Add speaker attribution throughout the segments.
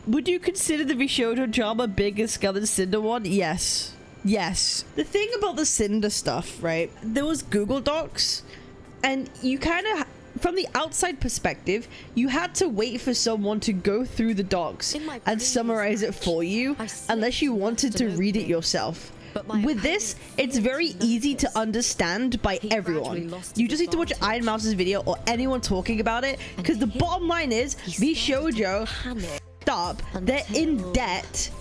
Speaker 1: Would you consider the VShojo drama bigger scale than Cinder one? Yes. Yes. The thing about the Cinder stuff, right? There was Google Docs, and you kind of, from the outside perspective, you had to wait for someone to go through the docs and summarize it for you, unless you wanted to read it yourself. With this, it's very easy to understand by everyone. You just need to watch Iron Mouse's video or anyone talking about it, because the bottom line is, VShojo f***ed up. They're in debt.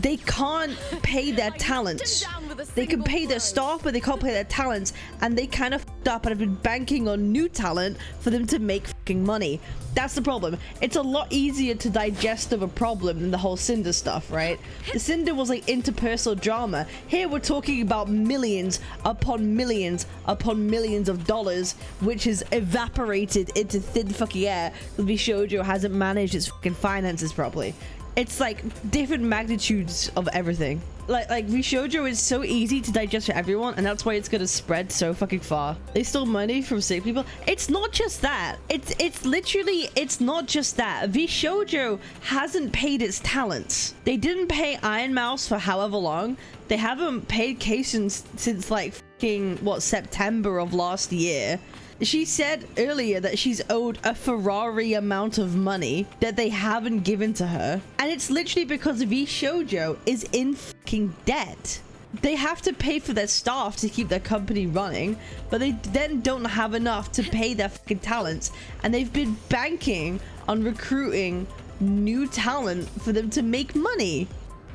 Speaker 1: They can't pay their talents. They can pay their staff, but they can't pay their talents, and they kind of f***ed up and have been banking on new talent for them to make fucking money. That's the problem. It's a lot easier to digest of a problem than the whole Cinder stuff, right? The Cinder was like interpersonal drama. Here we're talking about millions upon millions upon millions of dollars, which is evaporated into thin fucking air. The VShojo hasn't managed its fucking finances properly. It's like different magnitudes of everything. Like VShojo is so easy to digest for everyone, and that's why it's gonna spread so fucking far. They stole money from sick people. It's not just that. It's literally, it's not just that. VShojo hasn't paid its talents. They didn't pay Iron Mouse for however long. They haven't paid Kaysen since like fucking, what, September of last year. She said earlier that she's owed a Ferrari amount of money that they haven't given to her. And it's literally because VShojo is in fucking debt. They have to pay for their staff to keep their company running, but they then don't have enough to pay their fucking talents. And they've been banking on recruiting new talent for them to make money.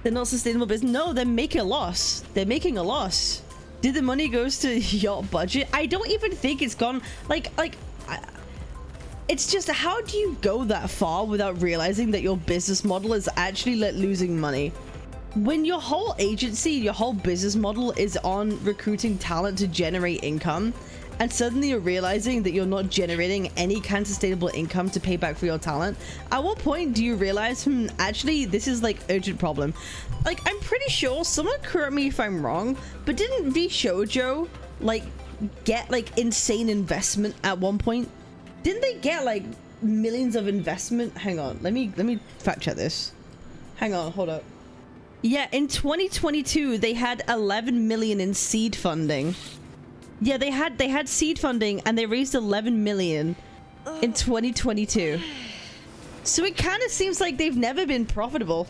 Speaker 1: They're not sustainable business. No, they're making a loss. They're making a loss. Did the money goes to your budget? I don't even think it's gone. It's just, how do you go that far without realizing that your business model is actually losing money? When your whole agency, your whole business model is on recruiting talent to generate income, and suddenly you're realizing that you're not generating any kind of sustainable income to pay back for your talent, at what point do you realize, actually, this is like urgent problem? Like, I'm pretty sure, someone correct me if I'm wrong, but didn't VShojo like get like insane investment at one point? Didn't they get like millions of investment? Hang on, let me fact check this. Hang on, hold up. Yeah, in 2022 they had 11 million in seed funding. Yeah, they had seed funding, and they raised 11 million in 2022. So it kind of seems like they've never been profitable.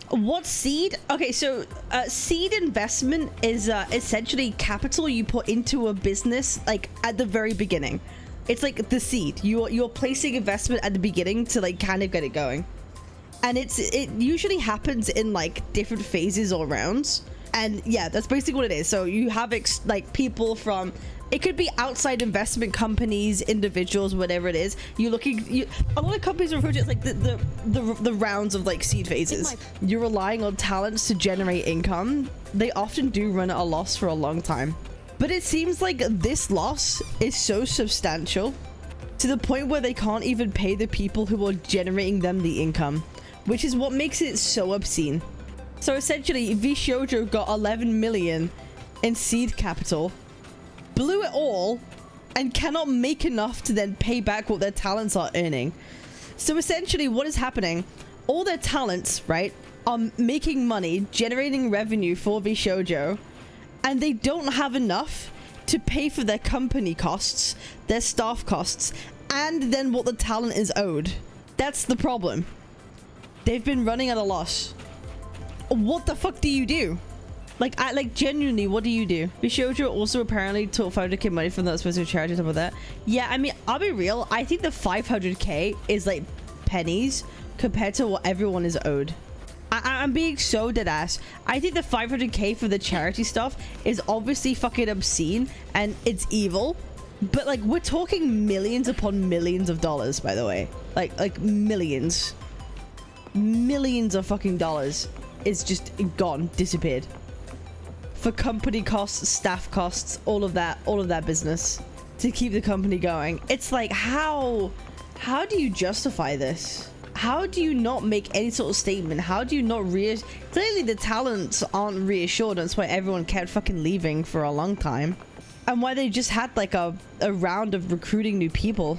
Speaker 1: What seed? Okay, so seed investment is essentially capital you put into a business like at the very beginning. It's like the seed. You're placing investment at the beginning to like kind of get it going. And it usually happens in like different phases or rounds. And yeah, that's basically what it is. So you have like people from, it could be outside investment companies, individuals, whatever it is. A lot of companies refer to it as like the rounds of like seed phases. You're relying on talents to generate income. They often do run at a loss for a long time. But it seems like this loss is so substantial to the point where they can't even pay the people who are generating them the income, which is what makes it so obscene. So essentially, VShojo got 11 million in seed capital, blew it all, and cannot make enough to then pay back what their talents are earning. So essentially, what is happening? All their talents, right, are making money, generating revenue for VShojo, and they don't have enough to pay for their company costs, their staff costs, and then what the talent is owed. That's the problem. They've been running at a loss. What the fuck do you do? Like genuinely, what do you do? VShojo also apparently took 500k money from that specific charity, top of that. Yeah, I mean, I'll be real. I think the 500k is like pennies compared to what everyone is owed. I'm being so dead ass. I think the 500k for the charity stuff is obviously fucking obscene and it's evil. But like, we're talking millions upon millions of dollars, by the way. Like millions. Millions of fucking dollars is just gone, disappeared. For company costs, staff costs, all of that business to keep the company going. It's like, how do you justify this? How do you not make any sort of statement? How do you not clearly the talents aren't reassured. That's why everyone kept fucking leaving for a long time. And why they just had like a round of recruiting new people.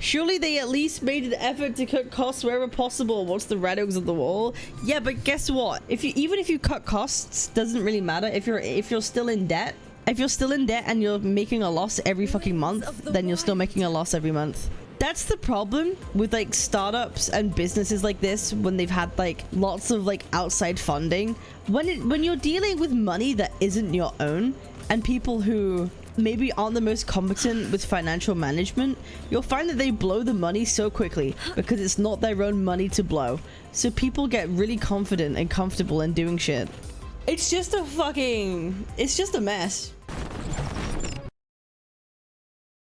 Speaker 1: Surely they at least made an effort to cut costs wherever possible. What's the writings on the wall? Yeah, but guess what? Even if you cut costs, doesn't really matter. If you're still in debt, if you're still in debt and you're making a loss every fucking month, then you're still making a loss every month. That's the problem with like startups and businesses like this when they've had like lots of like outside funding. When you're dealing with money that isn't your own and people who maybe aren't the most competent with financial management, you'll find that they blow the money so quickly because it's not their own money to blow. So people get really confident and comfortable in doing shit. It's just a mess.